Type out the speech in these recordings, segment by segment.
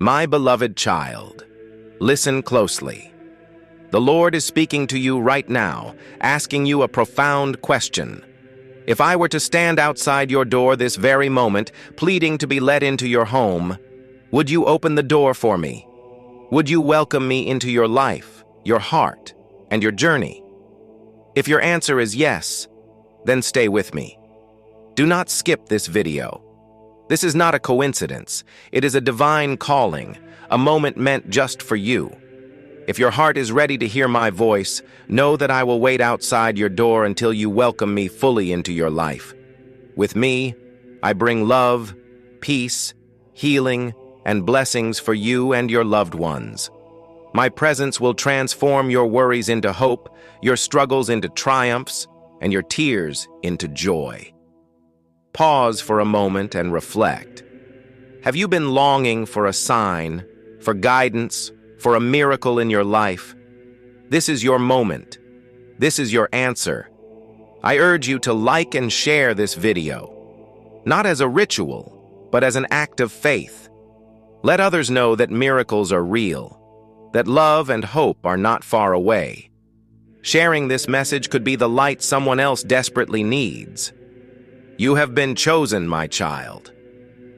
My beloved child, listen closely. The Lord is speaking to you right now, asking you a profound question. If I were to stand outside your door this very moment, pleading to be let into your home, would you open the door for me? Would you welcome me into your life, your heart, and your journey? If your answer is yes, then stay with me. Do not skip this video. This is not a coincidence. It is a divine calling, a moment meant just for you. If your heart is ready to hear my voice, know that I will wait outside your door until you welcome me fully into your life. With me, I bring love, peace, healing, and blessings for you and your loved ones. My presence will transform your worries into hope, your struggles into triumphs, and your tears into joy. Pause for a moment and reflect. Have you been longing for a sign, for guidance, for a miracle in your life? This is your moment. This is your answer. I urge you to like and share this video, not as a ritual, but as an act of faith. Let others know that miracles are real, that love and hope are not far away. Sharing this message could be the light someone else desperately needs. You have been chosen, my child,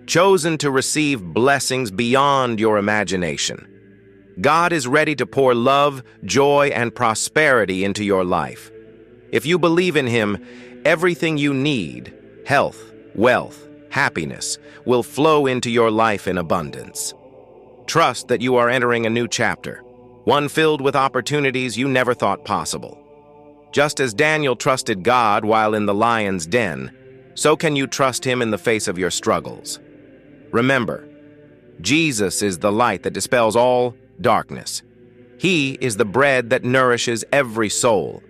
chosen to receive blessings beyond your imagination. God is ready to pour love, joy, and prosperity into your life. If you believe in Him, everything you need, health, wealth, happiness, will flow into your life in abundance. Trust that you are entering a new chapter, one filled with opportunities you never thought possible. Just as Daniel trusted God while in the lion's den, so can you trust Him in the face of your struggles. Remember, Jesus is the light that dispels all darkness. He is the bread that nourishes every soul.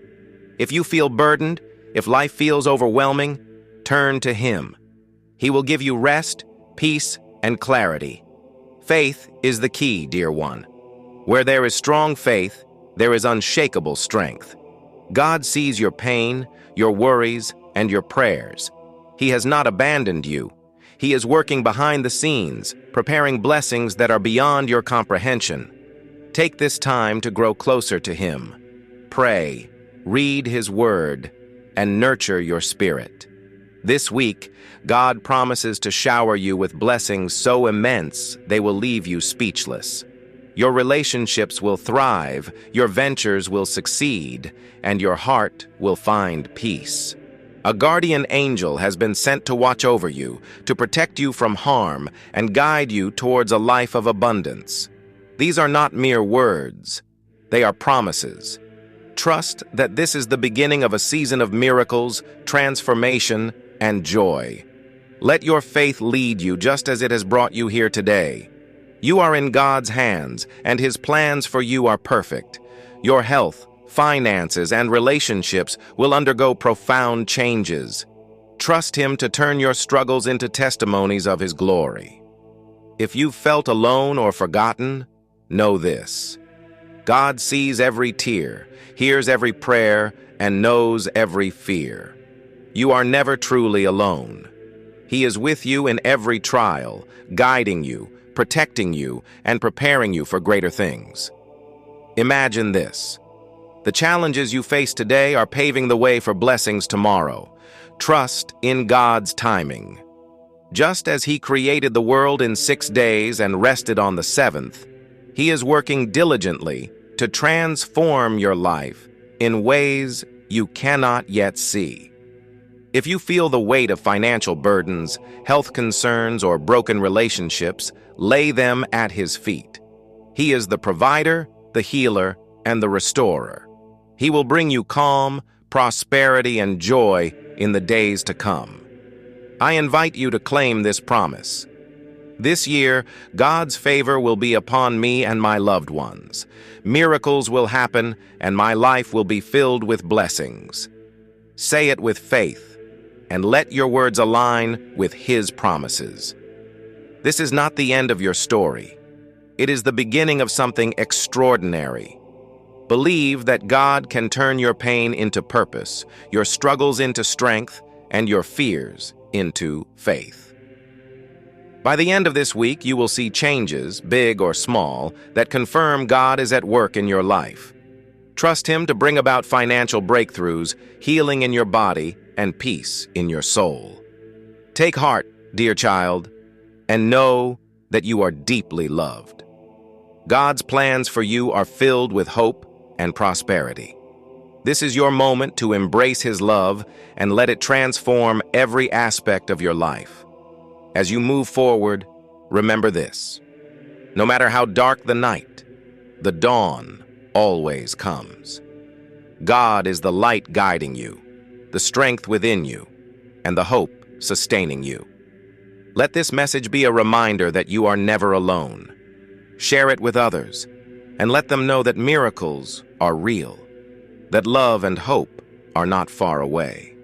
If you feel burdened, if life feels overwhelming, turn to Him. He will give you rest, peace, and clarity. Faith is the key, dear one. Where there is strong faith, there is unshakable strength. God sees your pain, your worries, and your prayers. He has not abandoned you. He is working behind the scenes, preparing blessings that are beyond your comprehension. Take this time to grow closer to Him. Pray, read His Word, and nurture your spirit. This week, God promises to shower you with blessings so immense they will leave you speechless. Your relationships will thrive, your ventures will succeed, and your heart will find peace. A guardian angel has been sent to watch over you, to protect you from harm, and guide you towards a life of abundance. These are not mere words. They are promises. Trust that this is the beginning of a season of miracles, transformation, and joy. Let your faith lead you just as it has brought you here today. You are in God's hands, and His plans for you are perfect. Your health, finances, and relationships will undergo profound changes. Trust Him to turn your struggles into testimonies of His glory. If you've felt alone or forgotten, know this. God sees every tear, hears every prayer, and knows every fear. You are never truly alone. He is with you in every trial, guiding you, protecting you, and preparing you for greater things. Imagine this. The challenges you face today are paving the way for blessings tomorrow. Trust in God's timing. Just as He created the world in 6 days and rested on the seventh, He is working diligently to transform your life in ways you cannot yet see. If you feel the weight of financial burdens, health concerns, or broken relationships, lay them at His feet. He is the provider, the healer, and the restorer. He will bring you calm, prosperity, and joy in the days to come. I invite you to claim this promise. This year, God's favor will be upon me and my loved ones. Miracles will happen, and my life will be filled with blessings. Say it with faith, and let your words align with His promises. This is not the end of your story. It is the beginning of something extraordinary. Believe that God can turn your pain into purpose, your struggles into strength, and your fears into faith. By the end of this week, you will see changes, big or small, that confirm God is at work in your life. Trust Him to bring about financial breakthroughs, healing in your body, and peace in your soul. Take heart, dear child, and know that you are deeply loved. God's plans for you are filled with hope and prosperity. This is your moment to embrace His love and let it transform every aspect of your life. As you move forward, remember this: no matter how dark the night, the dawn always comes. God is the light guiding you, the strength within you, and the hope sustaining you. Let this message be a reminder that you are never alone. Share it with others, and let them know that miracles are real, that love and hope are not far away.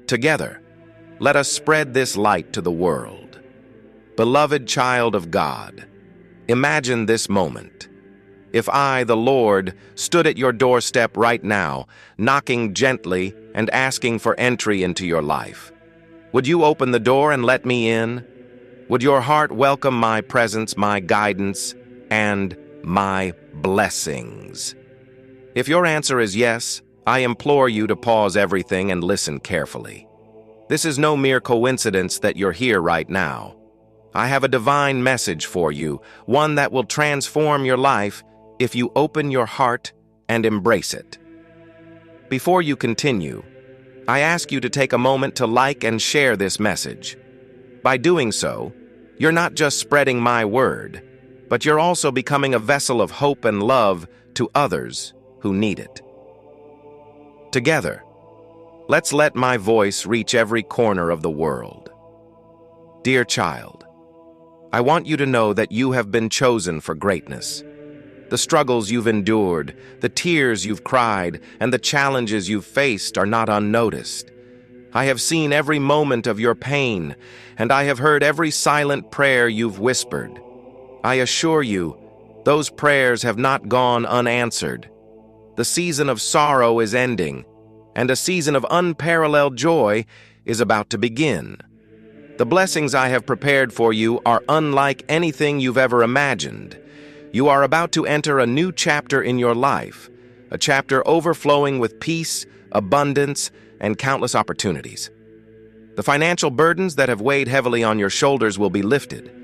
Together, let us spread this light to the world. Beloved child of God, imagine this moment. If I, the Lord, stood at your doorstep right now, knocking gently and asking for entry into your life, would you open the door and let me in? Would your heart welcome my presence, my guidance, and my blessings? If your answer is yes, I implore you to pause everything and listen carefully. This is no mere coincidence that you're here right now. I have a divine message for you, one that will transform your life if you open your heart and embrace it. Before you continue, I ask you to take a moment to like and share this message. By doing so, you're not just spreading my word, but you're also becoming a vessel of hope and love to others who need it. Together, let's let my voice reach every corner of the world. Dear child, I want you to know that you have been chosen for greatness. The struggles you've endured, the tears you've cried, and the challenges you've faced are not unnoticed. I have seen every moment of your pain, and I have heard every silent prayer you've whispered. I assure you, those prayers have not gone unanswered. The season of sorrow is ending, and a season of unparalleled joy is about to begin. The blessings I have prepared for you are unlike anything you've ever imagined. You are about to enter a new chapter in your life, a chapter overflowing with peace, abundance, and countless opportunities. The financial burdens that have weighed heavily on your shoulders will be lifted.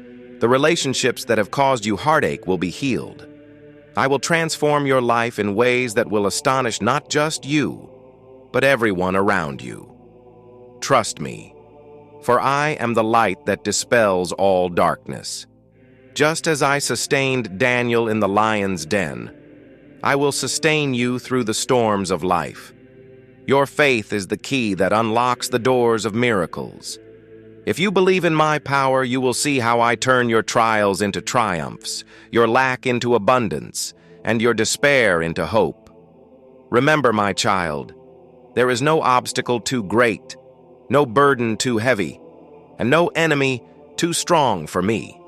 The relationships that have caused you heartache will be healed. I will transform your life in ways that will astonish not just you, but everyone around you. Trust me, for I am the light that dispels all darkness. Just as I sustained Daniel in the lion's den, I will sustain you through the storms of life. Your faith is the key that unlocks the doors of miracles. If you believe in my power, you will see how I turn your trials into triumphs, your lack into abundance, and your despair into hope. Remember, my child, there is no obstacle too great, no burden too heavy, and no enemy too strong for me.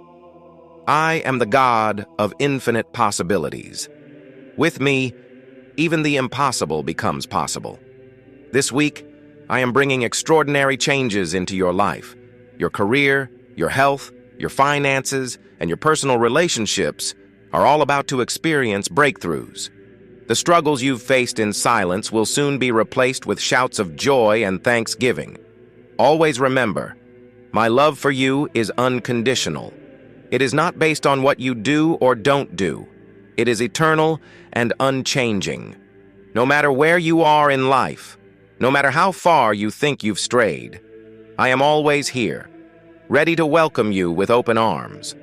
I am the God of infinite possibilities. With me, even the impossible becomes possible. This week, I am bringing extraordinary changes into your life. Your career, your health, your finances, and your personal relationships are all about to experience breakthroughs. The struggles you've faced in silence will soon be replaced with shouts of joy and thanksgiving. Always remember, my love for you is unconditional. It is not based on what you do or don't do. It is eternal and unchanging. No matter where you are in life, no matter how far you think you've strayed, I am always here, ready to welcome you with open arms.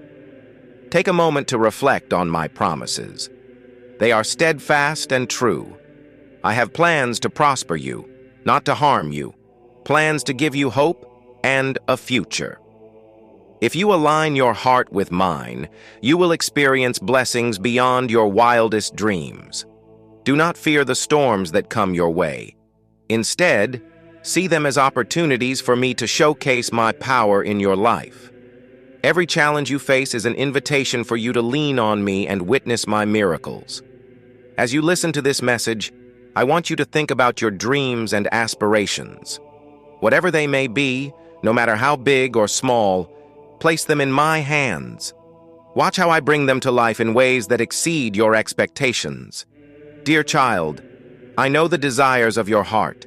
Take a moment to reflect on my promises. They are steadfast and true. I have plans to prosper you, not to harm you, plans to give you hope and a future. If you align your heart with mine, you will experience blessings beyond your wildest dreams. Do not fear the storms that come your way. Instead, see them as opportunities for me to showcase my power in your life. Every challenge you face is an invitation for you to lean on me and witness my miracles. As you listen to this message, I want you to think about your dreams and aspirations. Whatever they may be, no matter how big or small, Place them in my hands. Watch how I bring them to life in ways that exceed your expectations. Dear child, I know the desires of your heart.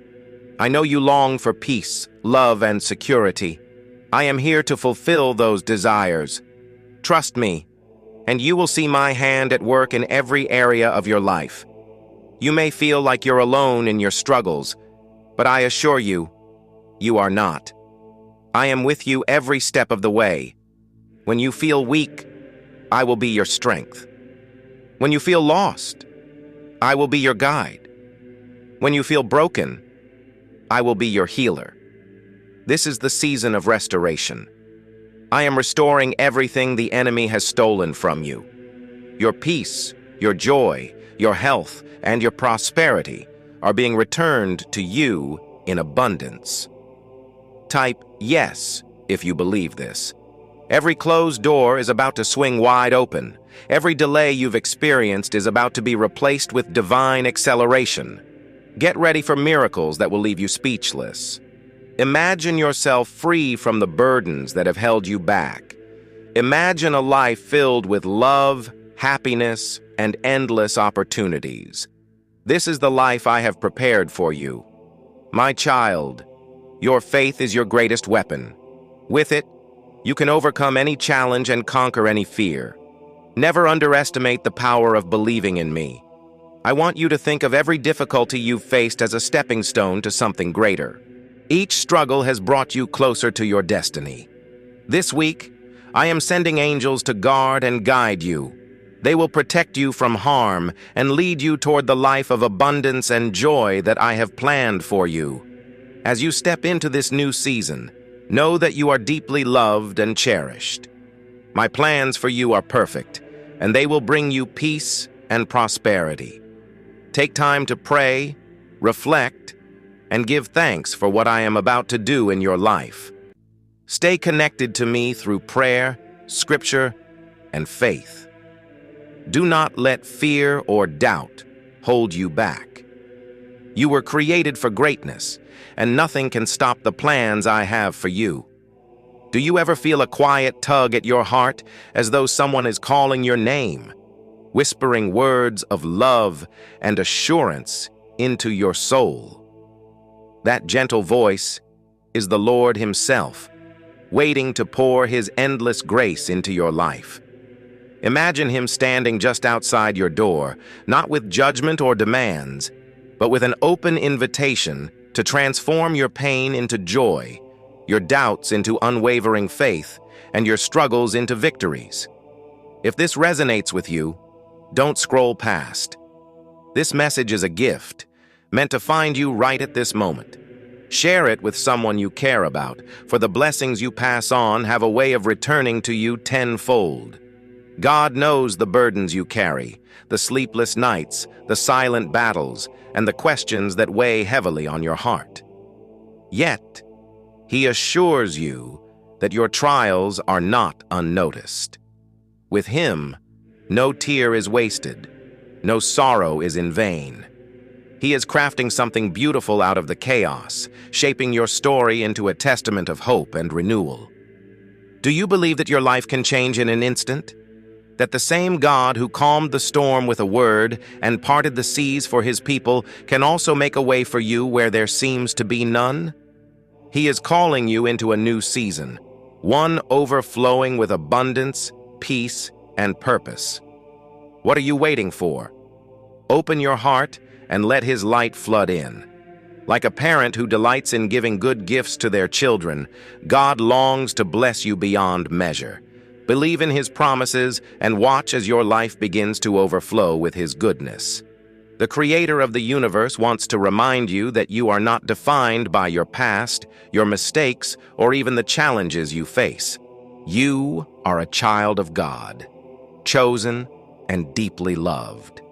I know you long for peace, love, and security. I am here to fulfill those desires. Trust me, and you will see my hand at work in every area of your life. You may feel like you're alone in your struggles, but I assure you, you are not. I am with you every step of the way. When you feel weak, I will be your strength. When you feel lost, I will be your guide. When you feel broken, I will be your healer. This is the season of restoration. I am restoring everything the enemy has stolen from you. Your peace, your joy, your health, and your prosperity are being returned to you in abundance. Type yes if you believe this. Every closed door is about to swing wide open. Every delay you've experienced is about to be replaced with divine acceleration. Get ready for miracles that will leave you speechless. Imagine yourself free from the burdens that have held you back. Imagine a life filled with love, happiness, and endless opportunities. This is the life I have prepared for you. My child, your faith is your greatest weapon. With it, you can overcome any challenge and conquer any fear. Never underestimate the power of believing in me. I want you to think of every difficulty you've faced as a stepping stone to something greater. Each struggle has brought you closer to your destiny. This week, I am sending angels to guard and guide you. They will protect you from harm and lead you toward the life of abundance and joy that I have planned for you. As you step into this new season, know that you are deeply loved and cherished. My plans for you are perfect, and they will bring you peace and prosperity. Take time to pray, reflect, and give thanks for what I am about to do in your life. Stay connected to me through prayer, scripture, and faith. Do not let fear or doubt hold you back. You were created for greatness, and nothing can stop the plans I have for you. Do you ever feel a quiet tug at your heart as though someone is calling your name, whispering words of love and assurance into your soul? That gentle voice is the Lord Himself, waiting to pour His endless grace into your life. Imagine Him standing just outside your door, not with judgment or demands, but with an open invitation to transform your pain into joy, your doubts into unwavering faith, and your struggles into victories. If this resonates with you, don't scroll past. This message is a gift, meant to find you right at this moment. Share it with someone you care about, for the blessings you pass on have a way of returning to you tenfold. God knows the burdens you carry, the sleepless nights, the silent battles, and the questions that weigh heavily on your heart. Yet, He assures you that your trials are not unnoticed. With Him, no tear is wasted, no sorrow is in vain. He is crafting something beautiful out of the chaos, shaping your story into a testament of hope and renewal. Do you believe that your life can change in an instant? That the same God who calmed the storm with a word and parted the seas for His people can also make a way for you where there seems to be none? He is calling you into a new season, one overflowing with abundance, peace, and purpose. What are you waiting for? Open your heart and let His light flood in. Like a parent who delights in giving good gifts to their children, God longs to bless you beyond measure. Believe in His promises and watch as your life begins to overflow with His goodness. The Creator of the universe wants to remind you that you are not defined by your past, your mistakes, or even the challenges you face. You are a child of God, chosen and deeply loved.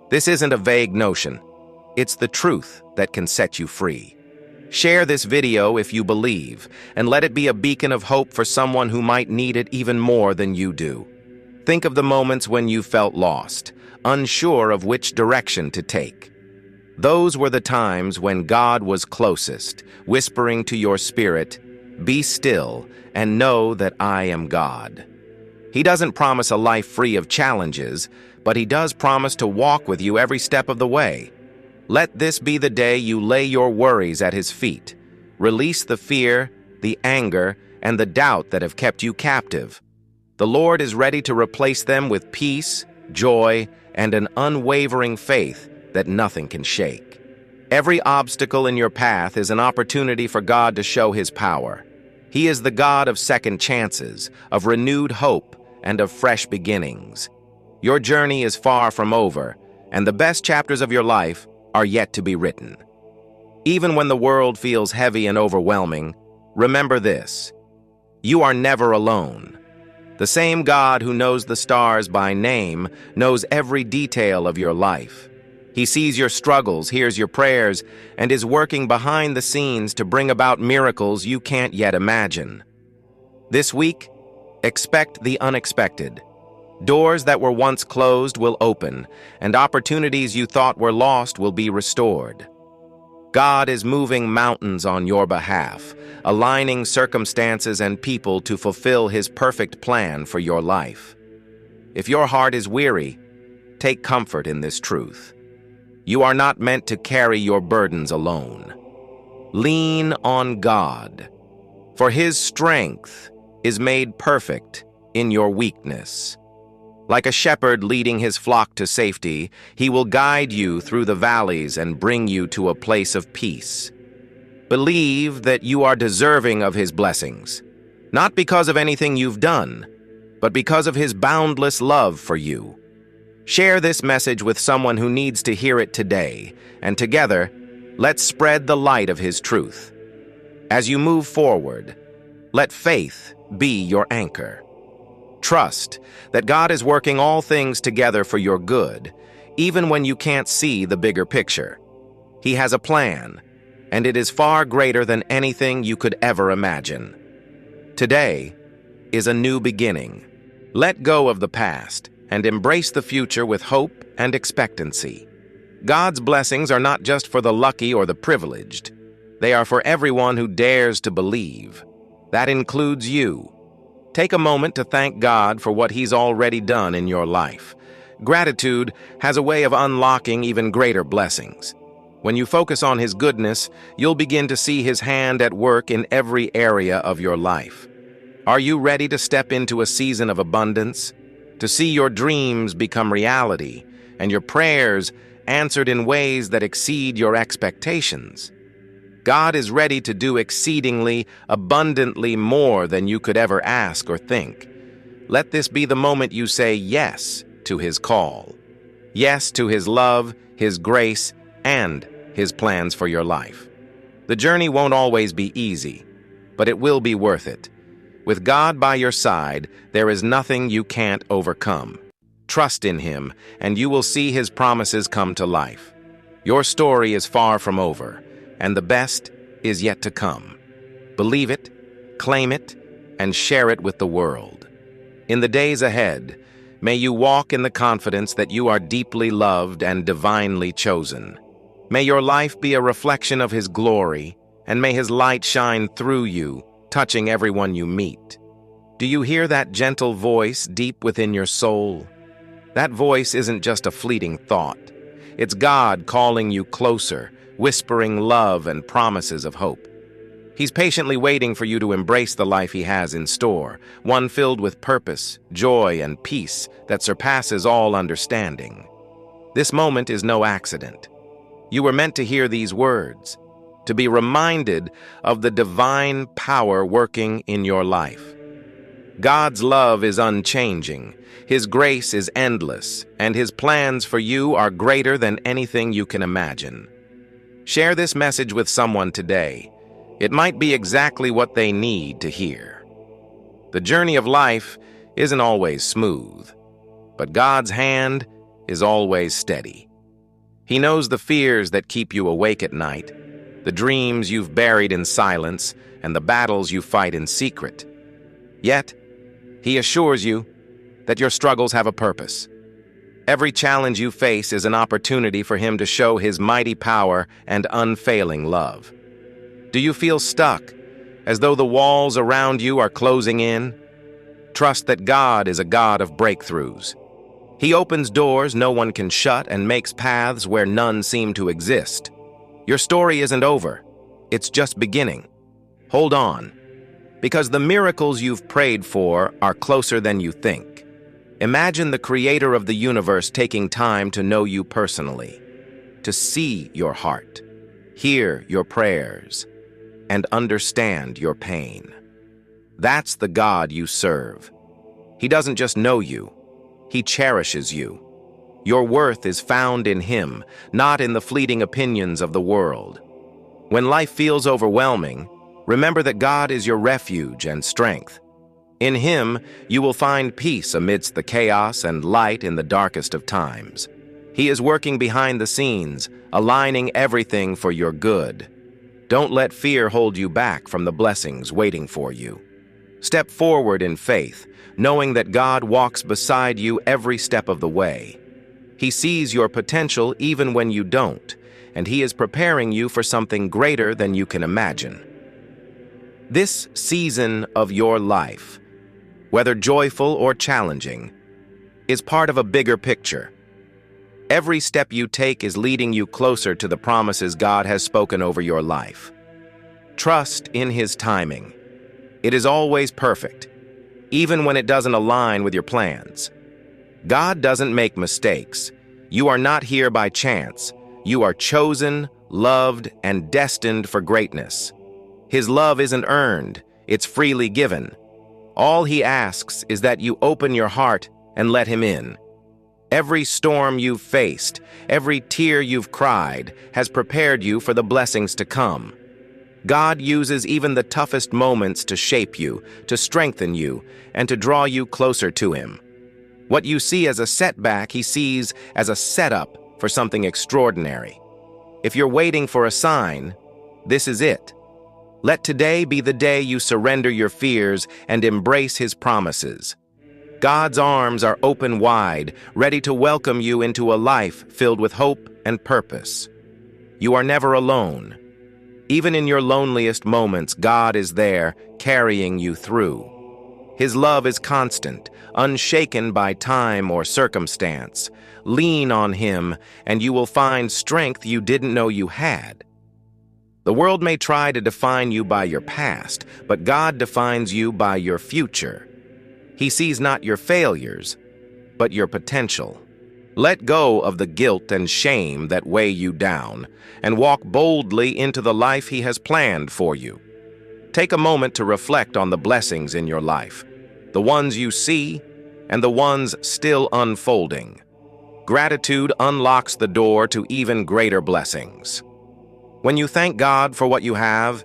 This isn't a vague notion. It's the truth that can set you free. Share this video if you believe, and let it be a beacon of hope for someone who might need it even more than you do. Think of the moments when you felt lost, unsure of which direction to take. Those were the times when God was closest, whispering to your spirit, Be still and know that I am God. He doesn't promise a life free of challenges, but he does promise to walk with you every step of the way. Let this be the day you lay your worries at his feet. Release the fear, the anger, and the doubt that have kept you captive. The Lord is ready to replace them with peace, joy, and an unwavering faith that nothing can shake. Every obstacle in your path is an opportunity for God to show his power. He is the God of second chances, of renewed hope, and of fresh beginnings. Your journey is far from over, and the best chapters of your life are yet to be written. Even when the world feels heavy and overwhelming, remember this: you are never alone. The same God who knows the stars by name knows every detail of your life. He sees your struggles, hears your prayers, and is working behind the scenes to bring about miracles you can't yet imagine. This week, expect the unexpected. Doors that were once closed will open, and opportunities you thought were lost will be restored. God is moving mountains on your behalf, aligning circumstances and people to fulfill his perfect plan for your life. If your heart is weary, take comfort in this truth. You are not meant to carry your burdens alone. Lean on God, for his strength is made perfect in your weakness. Like a shepherd leading his flock to safety, he will guide you through the valleys and bring you to a place of peace. Believe that you are deserving of his blessings, not because of anything you've done, but because of his boundless love for you. Share this message with someone who needs to hear it today, and together, let's spread the light of his truth. As you move forward, let faith be your anchor. Trust that God is working all things together for your good, even when you can't see the bigger picture. He has a plan, and it is far greater than anything you could ever imagine. Today is a new beginning. Let go of the past and embrace the future with hope and expectancy. God's blessings are not just for the lucky or the privileged. They are for everyone who dares to believe. That includes you. Take a moment to thank God for what he's already done in your life. Gratitude has a way of unlocking even greater blessings. When you focus on his goodness, you'll begin to see his hand at work in every area of your life. Are you ready to step into a season of abundance? To see your dreams become reality and your prayers answered in ways that exceed your expectations? God is ready to do exceedingly, abundantly more than you could ever ask or think. Let this be the moment you say yes to his call. Yes to his love, his grace, and his plans for your life. The journey won't always be easy, but it will be worth it. With God by your side, there is nothing you can't overcome. Trust in him, and you will see his promises come to life. Your story is far from over, and the best is yet to come. Believe it, claim it, and share it with the world. In the days ahead, may you walk in the confidence that you are deeply loved and divinely chosen. May your life be a reflection of his glory, and may his light shine through you, touching everyone you meet. Do you hear that gentle voice deep within your soul? That voice isn't just a fleeting thought. It's God calling you closer, whispering love and promises of hope. He's patiently waiting for you to embrace the life he has in store, one filled with purpose, joy, and peace that surpasses all understanding. This moment is no accident. You were meant to hear these words, to be reminded of the divine power working in your life. God's love is unchanging, his grace is endless, and his plans for you are greater than anything you can imagine. Share this message with someone today. It might be exactly what they need to hear. The journey of life isn't always smooth, but God's hand is always steady. He knows the fears that keep you awake at night, the dreams you've buried in silence, and the battles you fight in secret. Yet, he assures you that your struggles have a purpose. Every challenge you face is an opportunity for him to show his mighty power and unfailing love. Do you feel stuck, as though the walls around you are closing in. Trust that God is a God of breakthroughs. He opens doors no one can shut and makes paths where none seem to exist. Your story isn't over. It's just beginning. Hold on, because the miracles you've prayed for are closer than you think. Imagine the creator of the universe taking time to know you personally, to see your heart, hear your prayers, and understand your pain. That's the God you serve. He doesn't just know you, He cherishes you. Your worth is found in Him, not in the fleeting opinions of the world. When life feels overwhelming, remember that God is your refuge and strength. In Him, you will find peace amidst the chaos and light in the darkest of times. He is working behind the scenes, aligning everything for your good. Don't let fear hold you back from the blessings waiting for you. Step forward in faith, knowing that God walks beside you every step of the way. He sees your potential even when you don't, and He is preparing you for something greater than you can imagine. This season of your life, whether joyful or challenging, is part of a bigger picture. Every step you take is leading you closer to the promises God has spoken over your life. Trust in His timing. It is always perfect, even when it doesn't align with your plans. God doesn't make mistakes. You are not here by chance. You are chosen, loved, and destined for greatness. His love isn't earned, it's freely given. All He asks is that you open your heart and let Him in. Every storm you've faced, every tear you've cried, has prepared you for the blessings to come. God uses even the toughest moments to shape you, to strengthen you, and to draw you closer to Him. What you see as a setback, He sees as a setup for something extraordinary. If you're waiting for a sign, this is it. Let today be the day you surrender your fears and embrace His promises. God's arms are open wide, ready to welcome you into a life filled with hope and purpose. You are never alone. Even in your loneliest moments, God is there, carrying you through. His love is constant, unshaken by time or circumstance. Lean on Him, and you will find strength you didn't know you had. The world may try to define you by your past, but God defines you by your future. He sees not your failures, but your potential. Let go of the guilt and shame that weigh you down, and walk boldly into the life He has planned for you. Take a moment to reflect on the blessings in your life, the ones you see and the ones still unfolding. Gratitude unlocks the door to even greater blessings. When you thank God for what you have,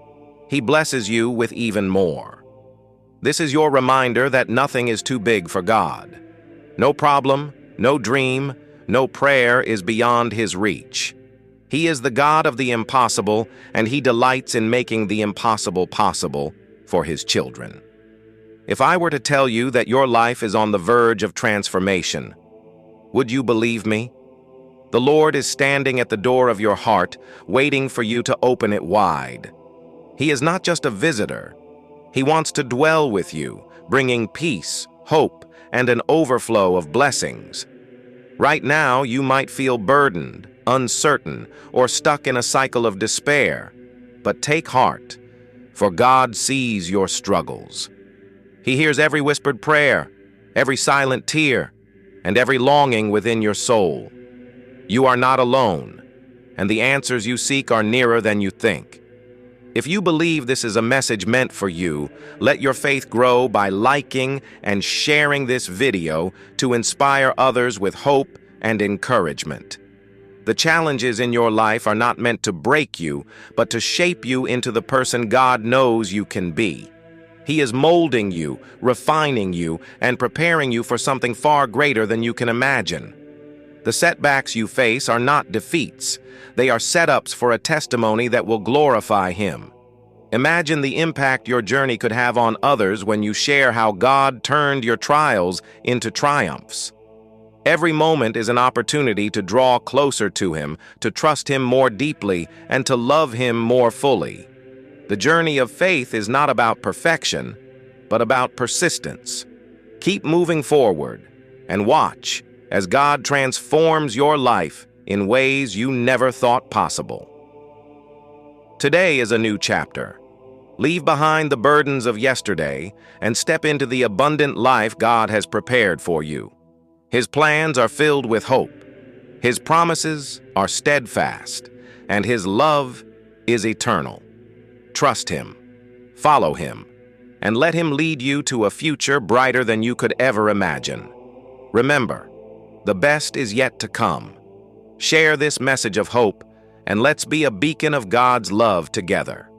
He blesses you with even more. This is your reminder that nothing is too big for God. No problem, no dream, no prayer is beyond His reach. He is the God of the impossible, and He delights in making the impossible possible for His children. If I were to tell you that your life is on the verge of transformation, would you believe me? The Lord is standing at the door of your heart, waiting for you to open it wide. He is not just a visitor. He wants to dwell with you, bringing peace, hope, and an overflow of blessings. Right now, you might feel burdened, uncertain, or stuck in a cycle of despair. But take heart, for God sees your struggles. He hears every whispered prayer, every silent tear, and every longing within your soul. You are not alone, and the answers you seek are nearer than you think. If you believe this is a message meant for you, let your faith grow by liking and sharing this video to inspire others with hope and encouragement. The challenges in your life are not meant to break you, but to shape you into the person God knows you can be. He is molding you, refining you, and preparing you for something far greater than you can imagine. The setbacks you face are not defeats. They are setups for a testimony that will glorify Him. Imagine the impact your journey could have on others when you share how God turned your trials into triumphs. Every moment is an opportunity to draw closer to Him, to trust Him more deeply, and to love Him more fully. The journey of faith is not about perfection, but about persistence. Keep moving forward and watch as God transforms your life in ways you never thought possible. Today is a new chapter. Leave behind the burdens of yesterday and step into the abundant life God has prepared for you. His plans are filled with hope. His promises are steadfast, and His love is eternal. Trust Him, follow Him, and let Him lead you to a future brighter than you could ever imagine. Remember, the best is yet to come. Share this message of hope, and let's be a beacon of God's love together.